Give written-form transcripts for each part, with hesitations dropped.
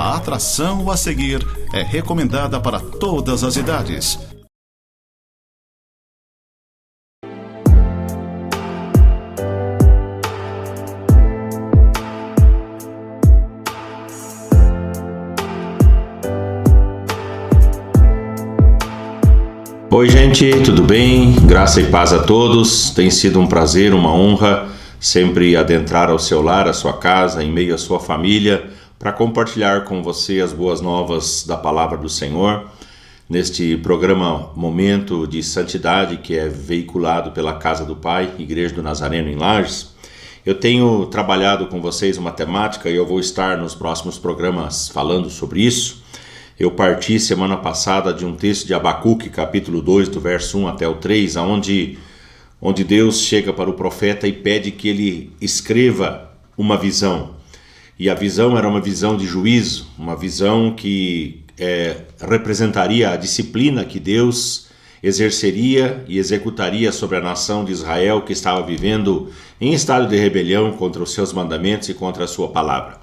A atração a seguir é recomendada para todas as idades. Oi gente, tudo bem? Graça e paz a todos. Tem sido um prazer, uma honra sempre adentrar ao seu lar, à sua casa, em meio à sua família, para compartilhar com você as boas novas da palavra do Senhor, neste programa Momento de Santidade, que é veiculado pela Casa do Pai, Igreja do Nazareno em Lages. Eu tenho trabalhado com vocês uma temática e eu vou estar nos próximos programas falando sobre isso. Eu parti semana passada de um texto de Abacuque, capítulo 2, do verso 1 até o 3, onde Deus chega para o profeta e pede que ele escreva uma visão. E a visão era uma visão de juízo, uma visão que representaria a disciplina que Deus exerceria e executaria sobre a nação de Israel, que estava vivendo em estado de rebelião contra os seus mandamentos e contra a sua palavra.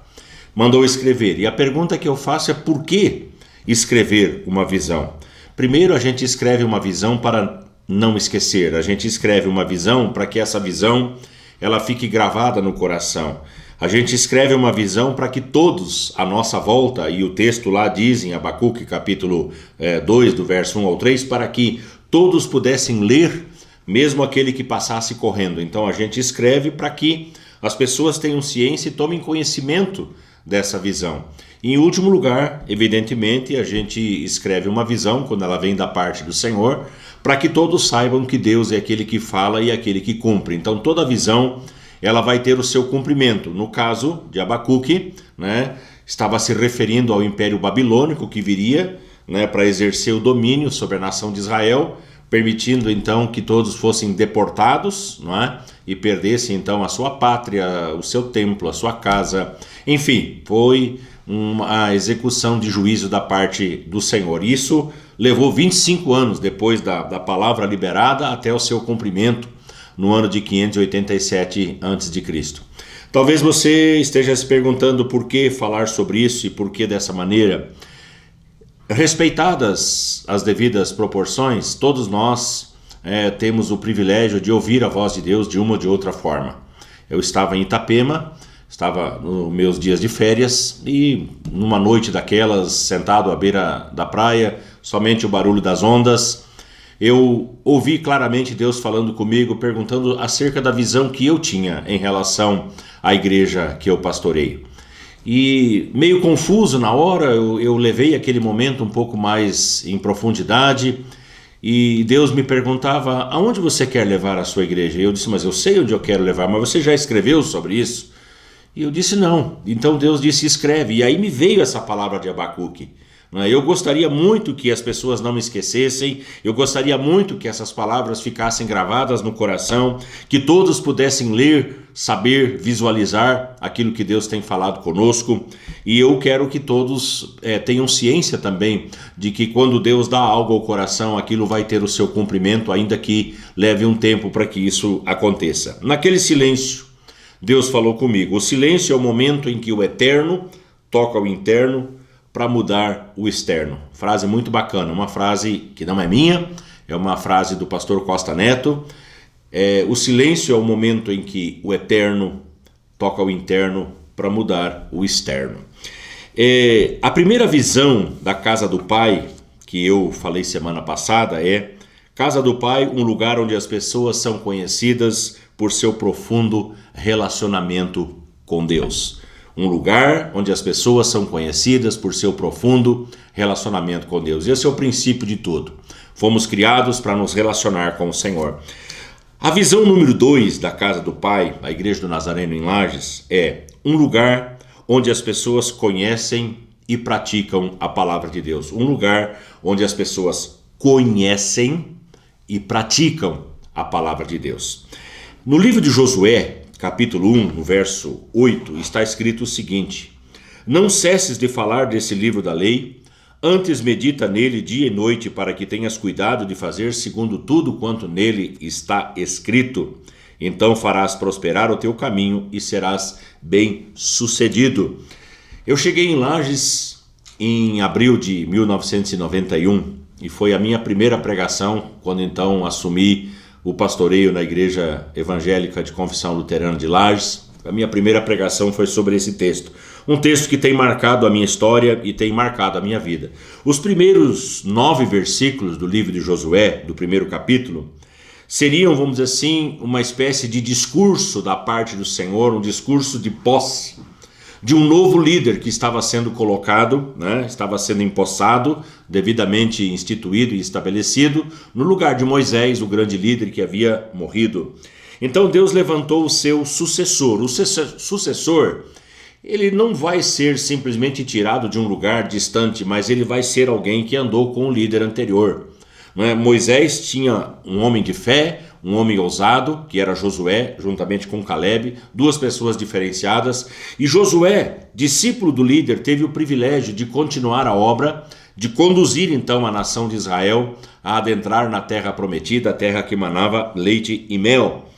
Mandou escrever. E a pergunta que eu faço é: por que escrever uma visão? Primeiro, a gente escreve uma visão para não esquecer. A gente escreve uma visão para que essa visão ela fique gravada no coração. A gente escreve uma visão para que todos à nossa volta, e o texto lá diz em Abacuque capítulo 2, do verso 1 ao 3, para que todos pudessem ler, mesmo aquele que passasse correndo. Então a gente escreve para que as pessoas tenham ciência e tomem conhecimento dessa visão. Em último lugar, evidentemente, a gente escreve uma visão, quando ela vem da parte do Senhor, para que todos saibam que Deus é aquele que fala e aquele que cumpre. Então toda visão ela vai ter o seu cumprimento. No caso de Abacuque, estava se referindo ao Império Babilônico que viria para exercer o domínio sobre a nação de Israel, permitindo então que todos fossem deportados, e perdessem então a sua pátria, o seu templo, a sua casa. Enfim, foi uma execução de juízo da parte do Senhor. Isso levou 25 anos depois da palavra liberada até o seu cumprimento, no ano de 587 a.C. Talvez você esteja se perguntando por que falar sobre isso e por que dessa maneira. Respeitadas as devidas proporções, todos nós temos o privilégio de ouvir a voz de Deus de uma ou de outra forma. Eu estava em Itapema, estava nos meus dias de férias e numa noite daquelas, sentado à beira da praia, somente o barulho das ondas, eu ouvi claramente Deus falando comigo, perguntando acerca da visão que eu tinha em relação à igreja que eu pastoreio. E meio confuso na hora, eu levei aquele momento um pouco mais em profundidade e Deus me perguntava: aonde você quer levar a sua igreja? E eu disse: mas eu sei onde eu quero levar, mas você já escreveu sobre isso? E eu disse: não. Então Deus disse: escreve. E aí me veio essa palavra de Abacuque. Eu gostaria muito que as pessoas não me esquecessem, eu gostaria muito que essas palavras ficassem gravadas no coração, que todos pudessem ler, saber, visualizar aquilo que Deus tem falado conosco. E eu quero que todos tenham ciência também de que quando Deus dá algo ao coração, aquilo vai ter o seu cumprimento, ainda que leve um tempo para que isso aconteça. Naquele silêncio, Deus falou comigo. O silêncio é o momento em que o eterno toca o interno para mudar o externo. Frase muito bacana, uma frase que não é minha, é uma frase do pastor Costa Neto. O silêncio é o momento em que o eterno toca o interno para mudar o externo. A primeira visão da Casa do Pai, que eu falei semana passada, é: Casa do Pai, um lugar onde as pessoas são conhecidas por seu profundo relacionamento com Deus. Um lugar onde as pessoas são conhecidas por seu profundo relacionamento com Deus. Esse é o princípio de tudo. Fomos criados para nos relacionar com o Senhor. A visão número 2 da Casa do Pai, a Igreja do Nazareno em Lages, é um lugar onde as pessoas conhecem e praticam a palavra de Deus. Um lugar onde as pessoas conhecem e praticam a palavra de Deus. No livro de Josué, capítulo 1, no verso 8, está escrito o seguinte: não cesses de falar desse livro da lei, antes medita nele dia e noite, para que tenhas cuidado de fazer segundo tudo quanto nele está escrito. Então farás prosperar o teu caminho e serás bem-sucedido. Eu cheguei em Lages em abril de 1991 e foi a minha primeira pregação quando então assumi o pastoreio na Igreja Evangélica de Confissão Luterana de Lages. A minha primeira pregação foi sobre esse texto. Um texto que tem marcado a minha história e tem marcado a minha vida. Os primeiros 9 versículos do livro de Josué, do primeiro capítulo, seriam, vamos dizer assim, uma espécie de discurso da parte do Senhor, um discurso de posse de um novo líder que estava sendo colocado, estava sendo empossado, devidamente instituído e estabelecido, no lugar de Moisés, o grande líder que havia morrido. Então Deus levantou o seu sucessor. O sucessor, ele não vai ser simplesmente tirado de um lugar distante, mas ele vai ser alguém que andou com o líder anterior. Moisés tinha um homem de fé, um homem ousado, que era Josué, juntamente com Caleb, 2 pessoas diferenciadas. E Josué, discípulo do líder, teve o privilégio de continuar a obra, de conduzir então a nação de Israel a adentrar na terra prometida, a terra que manava leite e mel.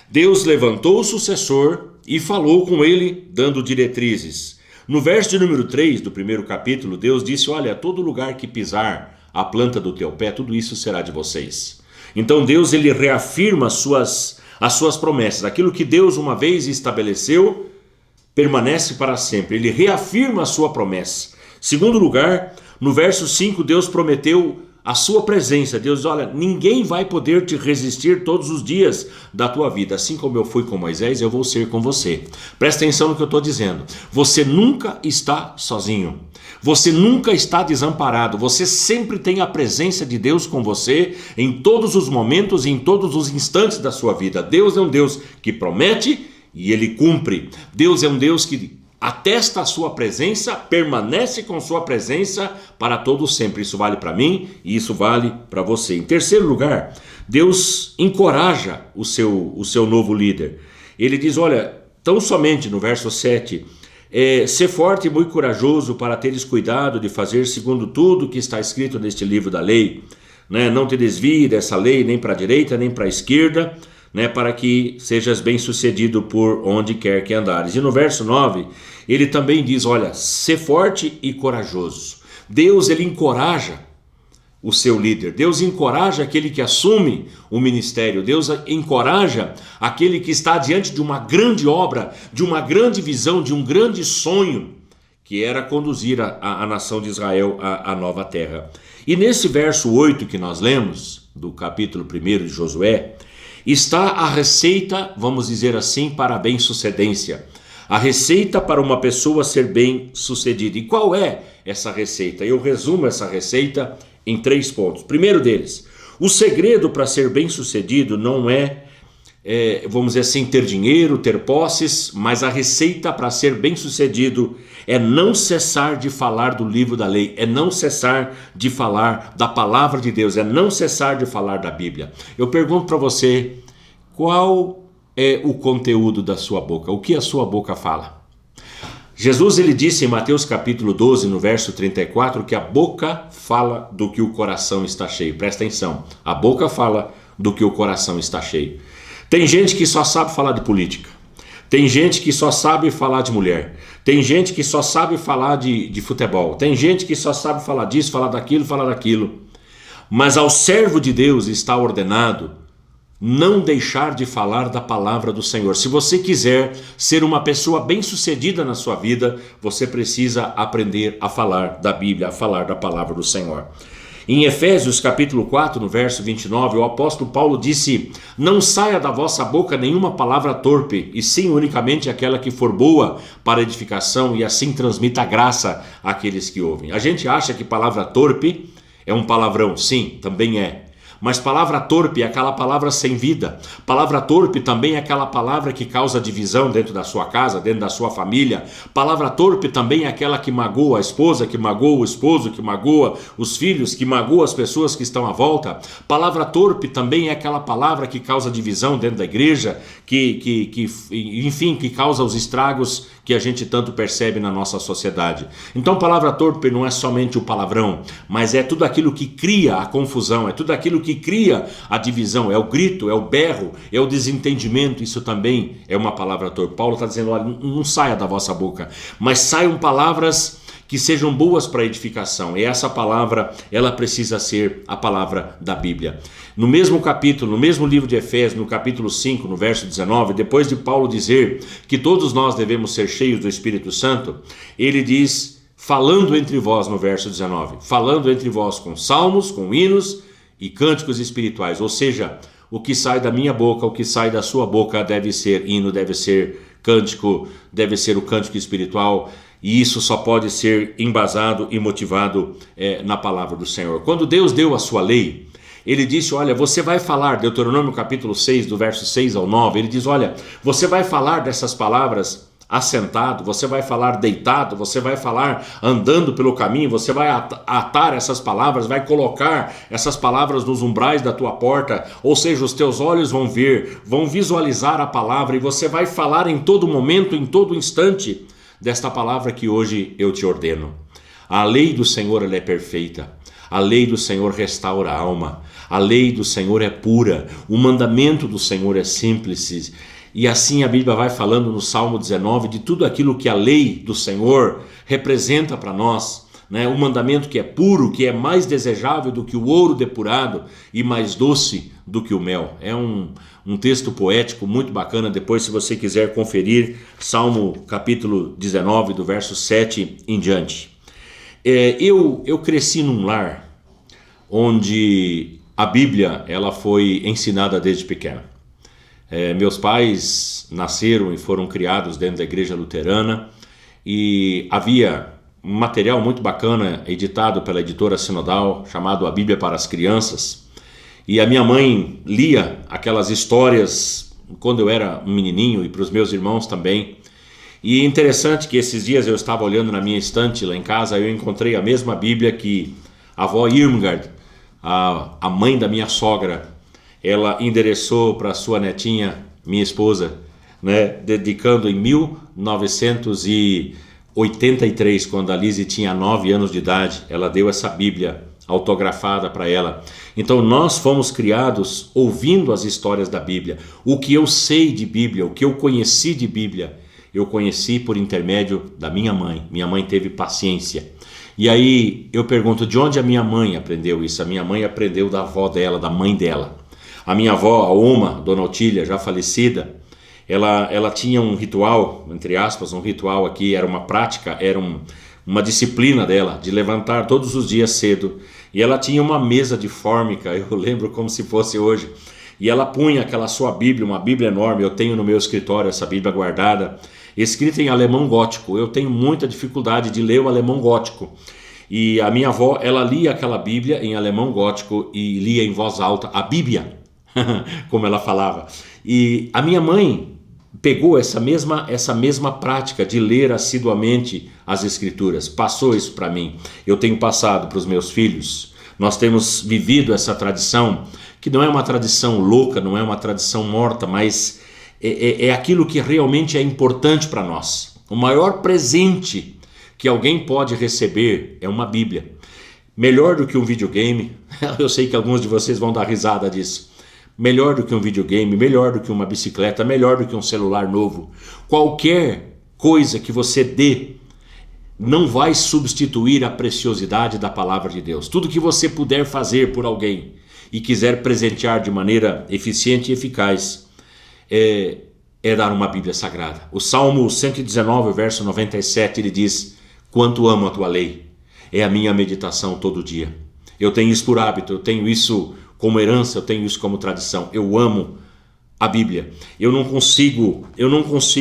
Deus levantou o sucessor e falou com ele, dando diretrizes. No verso de número 3 do primeiro capítulo, Deus disse: olha, todo lugar que pisar a planta do teu pé, tudo isso será de vocês. Então Deus, ele reafirma as suas promessas. Aquilo que Deus uma vez estabeleceu permanece para sempre. Ele reafirma a sua promessa. Segundo lugar, no verso 5, Deus prometeu a sua presença. Deus diz: olha, ninguém vai poder te resistir todos os dias da tua vida. Assim como eu fui com Moisés, eu vou ser com você. Presta atenção no que eu estou dizendo. Você nunca está sozinho. Você nunca está desamparado. Você sempre tem a presença de Deus com você em todos os momentos e em todos os instantes da sua vida. Deus é um Deus que promete e Ele cumpre. Deus é um Deus que atesta a sua presença, permanece com sua presença para todo sempre. Isso vale para mim e isso vale para você. Em terceiro lugar, Deus encoraja o seu novo líder. Ele diz: olha, tão somente no verso 7, ser forte e muito corajoso para teres cuidado de fazer segundo tudo que está escrito neste livro da lei. Não te desvie dessa lei nem para a direita nem para a esquerda, para que sejas bem sucedido por onde quer que andares. E no verso 9, ele também diz: olha, ser forte e corajoso. Deus, ele encoraja o seu líder. Deus encoraja aquele que assume o ministério. Deus encoraja aquele que está diante de uma grande obra, de uma grande visão, de um grande sonho, que era conduzir a nação de Israel à nova terra. E nesse verso 8 que nós lemos, do capítulo 1 de Josué, está a receita, vamos dizer assim, para a bem-sucedência. A receita para uma pessoa ser bem-sucedida. E qual é essa receita? Eu resumo essa receita em 3 pontos. Primeiro deles, o segredo para ser bem-sucedido não é, vamos dizer assim, ter dinheiro, ter posses, mas a receita para ser bem-sucedido é não cessar de falar do livro da lei, é não cessar de falar da palavra de Deus, é não cessar de falar da Bíblia. Eu pergunto para você, qual é o conteúdo da sua boca? O que a sua boca fala? Jesus, ele disse em Mateus capítulo 12, no verso 34, que a boca fala do que o coração está cheio. Presta atenção, a boca fala do que o coração está cheio. Tem gente que só sabe falar de política. Tem gente que só sabe falar de mulher. Tem gente que só sabe falar de futebol. Tem gente que só sabe falar disso, falar daquilo. Mas ao servo de Deus está ordenado não deixar de falar da palavra do Senhor. Se você quiser ser uma pessoa bem-sucedida na sua vida, você precisa aprender a falar da Bíblia, a falar da palavra do Senhor. Em Efésios capítulo 4, no verso 29, o apóstolo Paulo disse: não saia da vossa boca nenhuma palavra torpe, e sim unicamente aquela que for boa para edificação, e assim transmita graça àqueles que ouvem. A gente acha que palavra torpe é um palavrão. Sim, também é. Mas palavra torpe é aquela palavra sem vida. Palavra torpe também é aquela palavra que causa divisão dentro da sua casa, dentro da sua família. Palavra torpe também é aquela que magoa a esposa, que magoa o esposo, que magoa os filhos, que magoa as pessoas que estão à volta. Palavra torpe também é aquela palavra que causa divisão dentro da igreja, enfim, que causa os estragos que a gente tanto percebe na nossa sociedade. Então palavra torpe não é somente o palavrão, mas é tudo aquilo que cria a confusão, é tudo aquilo que que cria a divisão, é o grito, é o berro, é o desentendimento. Isso também é uma palavra torpe. Paulo está dizendo, olha, não saia da vossa boca, mas saiam palavras que sejam boas para edificação. E essa palavra, ela precisa ser a palavra da Bíblia. No mesmo capítulo, no mesmo livro de Efésios, no capítulo 5, no verso 19, depois de Paulo dizer que todos nós devemos ser cheios do Espírito Santo, ele diz, falando entre vós, no verso 19, falando entre vós com salmos, com hinos e cânticos espirituais. Ou seja, o que sai da minha boca, o que sai da sua boca deve ser hino, deve ser cântico, deve ser o cântico espiritual. E isso só pode ser embasado e motivado na palavra do Senhor. Quando Deus deu a sua lei, ele disse, olha, você vai falar, Deuteronômio capítulo 6, do verso 6 ao 9, ele diz, olha, você vai falar dessas palavras assentado, você vai falar deitado, você vai falar andando pelo caminho, você vai atar essas palavras, vai colocar essas palavras nos umbrais da tua porta, ou seja, os teus olhos vão ver, vão visualizar a palavra e você vai falar em todo momento, em todo instante, desta palavra que hoje eu te ordeno. A lei do Senhor ela é perfeita, a lei do Senhor restaura a alma, a lei do Senhor é pura, o mandamento do Senhor é simples. E assim a Bíblia vai falando no Salmo 19 de tudo aquilo que a lei do Senhor representa para nós, né? O mandamento que é puro, que é mais desejável do que o ouro depurado e mais doce do que o mel. É um texto poético muito bacana. Depois, se você quiser conferir, Salmo capítulo 19, do verso 7 em diante. Eu cresci num lar onde a Bíblia ela foi ensinada desde pequeno. Meus pais nasceram e foram criados dentro da igreja luterana e havia um material muito bacana editado pela editora Sinodal chamado A Bíblia para as Crianças. E a minha mãe lia aquelas histórias quando eu era um menininho e para os meus irmãos também. E é interessante que esses dias eu estava olhando na minha estante lá em casa, eu encontrei a mesma Bíblia que a avó Irmgard, a mãe da minha sogra, ela endereçou para sua netinha, minha esposa, né, dedicando em 1983, quando a Lise tinha 9 anos de idade, ela deu essa Bíblia autografada para ela. Então nós fomos criados ouvindo as histórias da Bíblia. O que eu sei de Bíblia, o que eu conheci de Bíblia, eu conheci por intermédio da minha mãe. Minha mãe teve paciência. E aí eu pergunto, de onde a minha mãe aprendeu isso? A minha mãe aprendeu da avó dela, da mãe dela. A minha avó, a Oma, Dona Otília, já falecida, ela tinha um ritual, entre aspas, um ritual aqui, era uma prática, era uma disciplina dela, de levantar todos os dias cedo. E ela tinha uma mesa de fórmica, eu lembro como se fosse hoje. E ela punha aquela sua Bíblia, uma Bíblia enorme, eu tenho no meu escritório essa Bíblia guardada, escrita em alemão gótico. Eu tenho muita dificuldade de ler o alemão gótico. E a minha avó, ela lia aquela Bíblia em alemão gótico e lia em voz alta a Bíblia, como ela falava. E a minha mãe pegou essa mesma prática de ler assiduamente as Escrituras, passou isso para mim. Eu tenho passado para os meus filhos. Nós temos vivido essa tradição, que não é uma tradição louca, não é uma tradição morta, mas é aquilo que realmente é importante para nós. O maior presente que alguém pode receber é uma Bíblia. Melhor do que um videogame, eu sei que alguns de vocês vão dar risada disso. Melhor do que um videogame, melhor do que uma bicicleta, melhor do que um celular novo. Qualquer coisa que você dê não vai substituir a preciosidade da palavra de Deus. Tudo que você puder fazer por alguém e quiser presentear de maneira eficiente e eficaz é dar uma Bíblia Sagrada. O Salmo 119, verso 97, ele diz: quanto amo a tua lei, é a minha meditação todo dia. Eu tenho isso por hábito, eu tenho isso como herança, eu tenho isso como tradição. Eu amo a Bíblia. Eu não consigo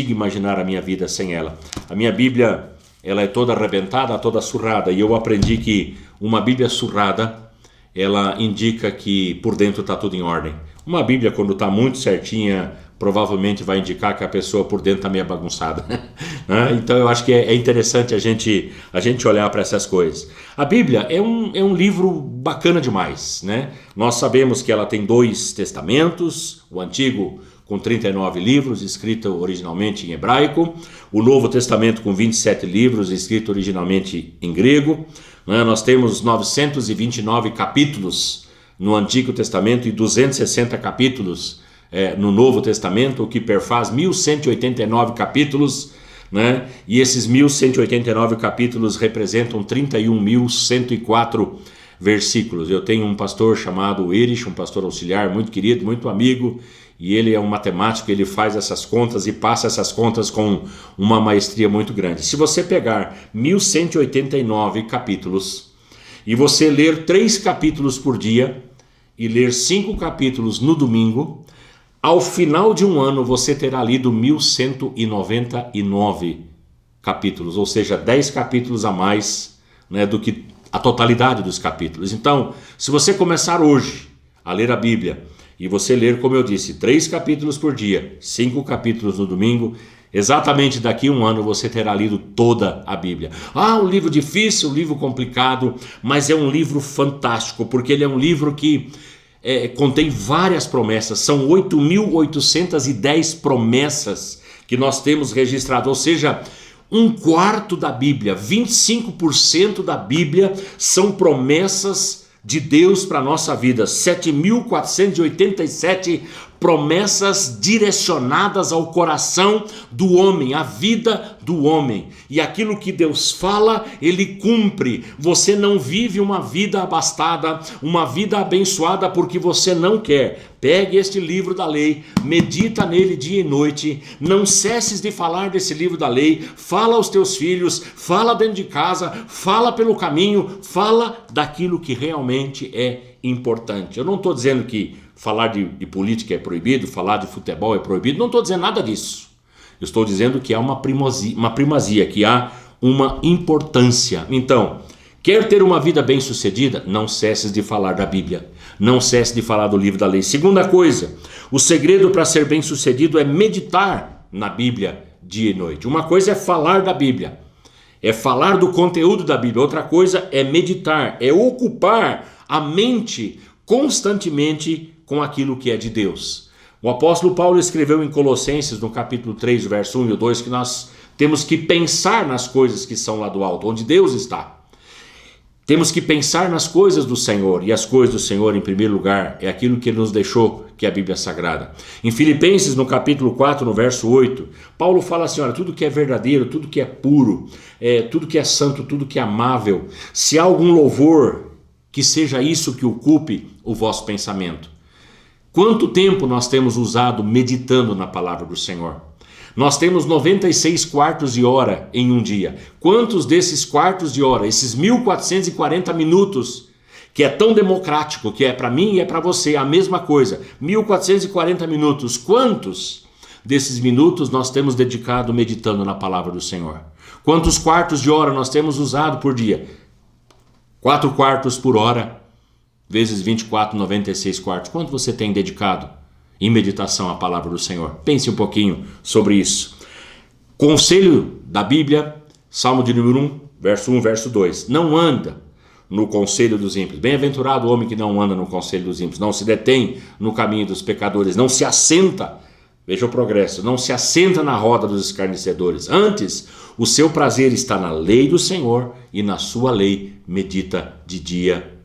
imaginar a minha vida sem ela. A minha Bíblia, ela é toda arrebentada, toda surrada, e eu aprendi que uma Bíblia surrada, ela indica que por dentro está tudo em ordem. Uma Bíblia, quando está muito certinha, provavelmente vai indicar que a pessoa por dentro está meio bagunçada. Então eu acho que é interessante a gente olhar para essas coisas. A Bíblia é um livro bacana demais, né? Nós sabemos que ela tem 2 testamentos, o Antigo com 39 livros, escrito originalmente em hebraico, o Novo Testamento com 27 livros, escrito originalmente em grego, né? Nós temos 929 capítulos no Antigo Testamento e 260 capítulos no Novo Testamento, o que perfaz 1189 capítulos, né? E esses 1189 capítulos representam 31.104 versículos. Eu tenho um pastor chamado Erich, um pastor auxiliar muito querido, muito amigo, e ele é um matemático, ele faz essas contas e passa essas contas com uma maestria muito grande. Se você pegar 1189 capítulos e você ler 3 capítulos por dia e ler 5 capítulos no domingo, ao final de um ano você terá lido 1199 capítulos, ou seja, 10 capítulos a mais, né, do que a totalidade dos capítulos. Então, se você começar hoje a ler a Bíblia e você ler, como eu disse, 3 capítulos por dia, 5 capítulos no domingo, exatamente daqui a um ano você terá lido toda a Bíblia. Um livro difícil, um livro complicado, mas é um livro fantástico, porque ele é um livro que contém várias promessas. São 8.810 promessas que nós temos registrado, ou seja, um quarto da Bíblia, 25% da Bíblia são promessas de Deus para a nossa vida. 7.487 promessas direcionadas ao coração do homem, à vida do homem. E aquilo que Deus fala, Ele cumpre. Você não vive uma vida abastada, uma vida abençoada porque você não quer. Pegue este livro da lei, medita nele dia e noite, não cesses de falar desse livro da lei, fala aos teus filhos, fala dentro de casa, fala pelo caminho, fala daquilo que realmente é importante. Eu não estou dizendo que falar de política é proibido, falar de futebol é proibido, não estou dizendo nada disso. Eu estou dizendo que há uma primazia, que há uma importância. Então, quer ter uma vida bem-sucedida? Não cesses de falar da Bíblia. Não cesse de falar do livro da lei. Segunda coisa, o segredo para ser bem-sucedido é meditar na Bíblia dia e noite. Uma coisa é falar da Bíblia, é falar do conteúdo da Bíblia. Outra coisa é meditar, é ocupar a mente constantemente com aquilo que é de Deus. O apóstolo Paulo escreveu em Colossenses, no capítulo 3, verso 1 e 2, que nós temos que pensar nas coisas que são lá do alto, onde Deus está. Temos que pensar nas coisas do Senhor, e as coisas do Senhor, em primeiro lugar, é aquilo que Ele nos deixou, que é a Bíblia Sagrada. Em Filipenses, no capítulo 4, no verso 8, Paulo fala assim, olha, tudo que é verdadeiro, tudo que é puro, tudo que é santo, tudo que é amável, se há algum louvor, que seja isso que ocupe o vosso pensamento. Quanto tempo nós temos usado meditando na palavra do Senhor? Nós temos 96 quartos de hora em um dia. Quantos desses quartos de hora, esses 1440 minutos, que é tão democrático, que é para mim e é para você a mesma coisa, 1440 minutos, quantos desses minutos nós temos dedicado meditando na palavra do Senhor? Quantos quartos de hora nós temos usado por dia? 4 quartos por hora, vezes 24, 96 quartos. Quanto você tem dedicado em meditação à palavra do Senhor? Pense um pouquinho sobre isso. Conselho da Bíblia, Salmo de número 1, verso 1, verso 2. Não anda no conselho dos ímpios. Bem-aventurado o homem que não anda no conselho dos ímpios, não se detém no caminho dos pecadores, não se assenta, veja o progresso, não se assenta na roda dos escarnecedores. Antes, o seu prazer está na lei do Senhor e na sua lei medita de dia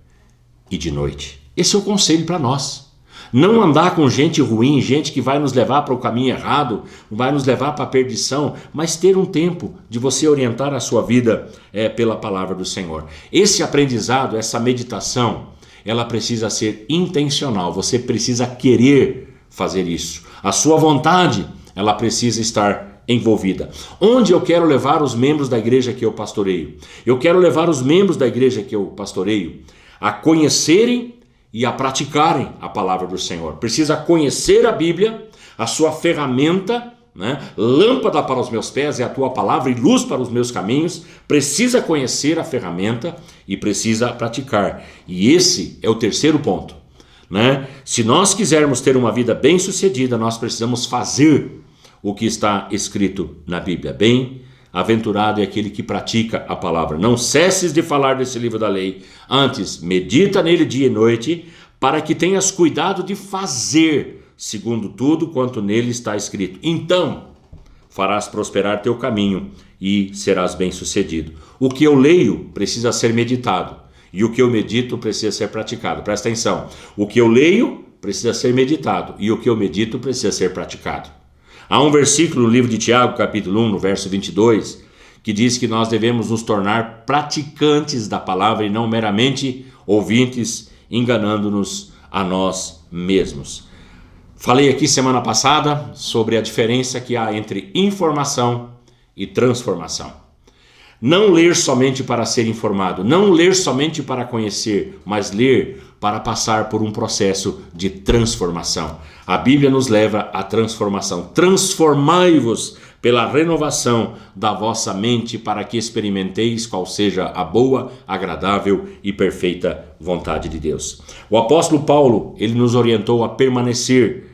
e de noite. Esse é o conselho para nós. Não andar com gente ruim, gente que vai nos levar para o caminho errado, vai nos levar para a perdição, mas ter um tempo de você orientar a sua vida pela palavra do Senhor. Esse aprendizado, essa meditação, ela precisa ser intencional. Você precisa querer fazer isso. A sua vontade, ela precisa estar envolvida. Onde eu quero levar os membros da igreja que eu pastoreio? Eu quero levar os membros da igreja que eu pastoreio a conhecerem e a praticarem a palavra do Senhor. Precisa conhecer a Bíblia, a sua ferramenta, né? Lâmpada para os meus pés é a tua palavra e luz para os meus caminhos. Precisa conhecer a ferramenta e precisa praticar. E esse é o terceiro ponto, né? Se nós quisermos ter uma vida bem-sucedida, nós precisamos fazer o que está escrito na Bíblia. Bem-aventurado é aquele que pratica a palavra. Não cesses de falar desse livro da lei. Antes, medita nele dia e noite, para que tenhas cuidado de fazer, segundo tudo quanto nele está escrito. Então, farás prosperar teu caminho e serás bem-sucedido. O que eu leio precisa ser meditado. E o que eu medito precisa ser praticado. Presta atenção. O que eu leio precisa ser meditado. E o que eu medito precisa ser praticado. Há um versículo no livro de Tiago, capítulo 1, no verso 22, que diz que nós devemos nos tornar praticantes da palavra e não meramente ouvintes, enganando-nos a nós mesmos. Falei aqui semana passada sobre a diferença que há entre informação e transformação. Não ler somente para ser informado, não ler somente para conhecer, mas ler para passar por um processo de transformação. A Bíblia nos leva à transformação. Transformai-vos pela renovação da vossa mente para que experimenteis qual seja a boa, agradável e perfeita vontade de Deus. O apóstolo Paulo, ele nos orientou a permanecer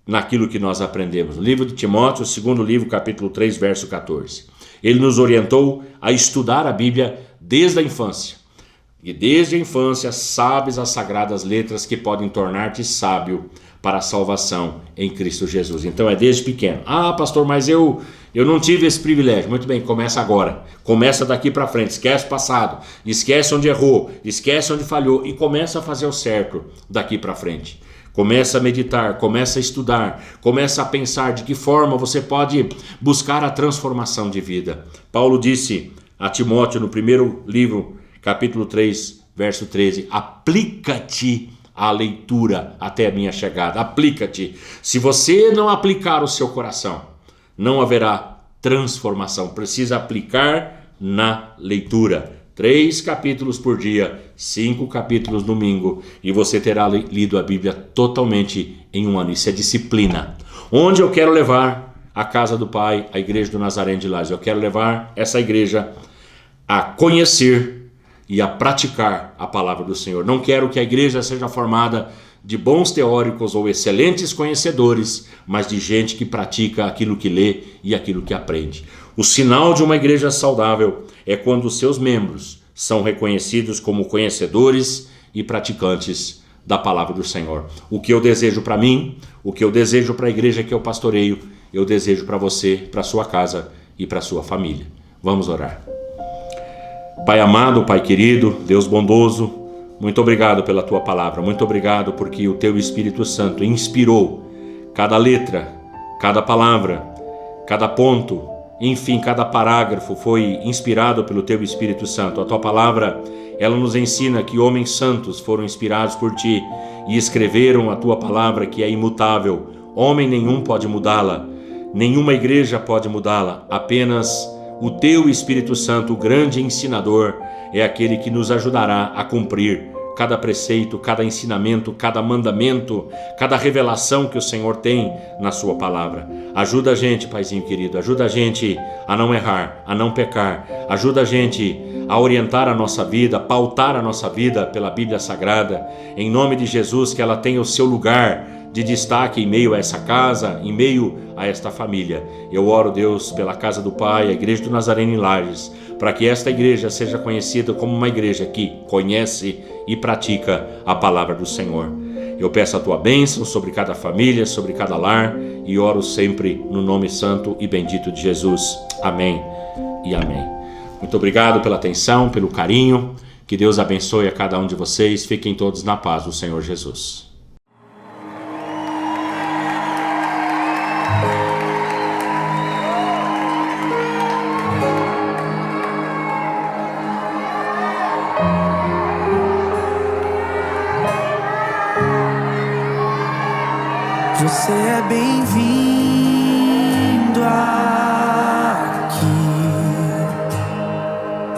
naquilo que nós aprendemos. No livro de Timóteo, segundo livro, capítulo 3, verso 14. Ele nos orientou a estudar a Bíblia desde a infância. E desde a infância sabes as sagradas letras que podem tornar-te sábio para a salvação em Cristo Jesus. Então é desde pequeno. Ah, pastor, mas eu não tive esse privilégio. Muito bem, começa agora. Começa daqui para frente. Esquece o passado. Esquece onde errou. Esquece onde falhou. E começa a fazer o certo daqui para frente. Começa a meditar, começa a estudar, começa a pensar de que forma você pode buscar a transformação de vida. Paulo disse a Timóteo no primeiro livro, capítulo 3, verso 13, aplica-te à leitura até a minha chegada, aplica-te. Se você não aplicar o seu coração, não haverá transformação, precisa aplicar na leitura. 3 capítulos por dia, 5 capítulos no domingo, e você terá lido a Bíblia totalmente em um ano. Isso é disciplina. Onde eu quero levar a casa do Pai, a igreja do Nazareno de Lages? Eu quero levar essa igreja a conhecer e a praticar a palavra do Senhor. Não quero que a igreja seja formada de bons teóricos ou excelentes conhecedores, mas de gente que pratica aquilo que lê e aquilo que aprende. O sinal de uma igreja saudável é quando os seus membros são reconhecidos como conhecedores e praticantes da palavra do Senhor. O que eu desejo para mim, o que eu desejo para a igreja que eu pastoreio, eu desejo para você, para sua casa e para sua família. Vamos orar. Pai amado, Pai querido, Deus bondoso, muito obrigado pela tua palavra, muito obrigado porque o teu Espírito Santo inspirou cada letra, cada palavra, cada ponto, enfim, cada parágrafo foi inspirado pelo teu Espírito Santo. A tua palavra, ela nos ensina que homens santos foram inspirados por ti e escreveram a tua palavra que é imutável. Homem nenhum pode mudá-la, nenhuma igreja pode mudá-la, apenas o teu Espírito Santo, o grande ensinador, é aquele que nos ajudará a cumprir cada preceito, cada ensinamento, cada mandamento, cada revelação que o Senhor tem na sua palavra. Ajuda a gente, Paizinho querido, ajuda a gente a não errar, a não pecar, ajuda a gente a orientar a nossa vida, pautar a nossa vida pela Bíblia Sagrada, em nome de Jesus, que ela tenha o seu lugar de destaque em meio a essa casa, em meio a esta família. Eu oro, Deus, pela casa do Pai, a igreja do Nazareno em Lages, para que esta igreja seja conhecida como uma igreja que conhece e pratica a palavra do Senhor. Eu peço a tua bênção sobre cada família, sobre cada lar, e oro sempre no nome santo e bendito de Jesus. Amém e amém. Muito obrigado pela atenção, pelo carinho. Que Deus abençoe a cada um de vocês. Fiquem todos na paz do Senhor Jesus. Você é bem-vindo aqui.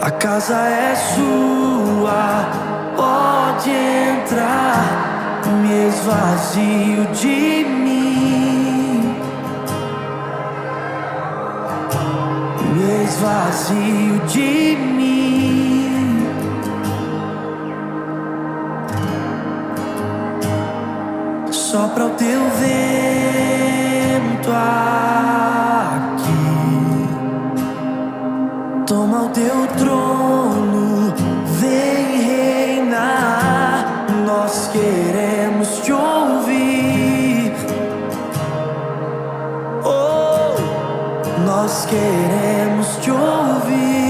A casa é sua, pode entrar. Me esvazio de mim, me esvazio de mim. Sopra o teu vento aqui, toma o teu trono, vem reinar. Nós queremos te ouvir, oh, nós queremos te ouvir.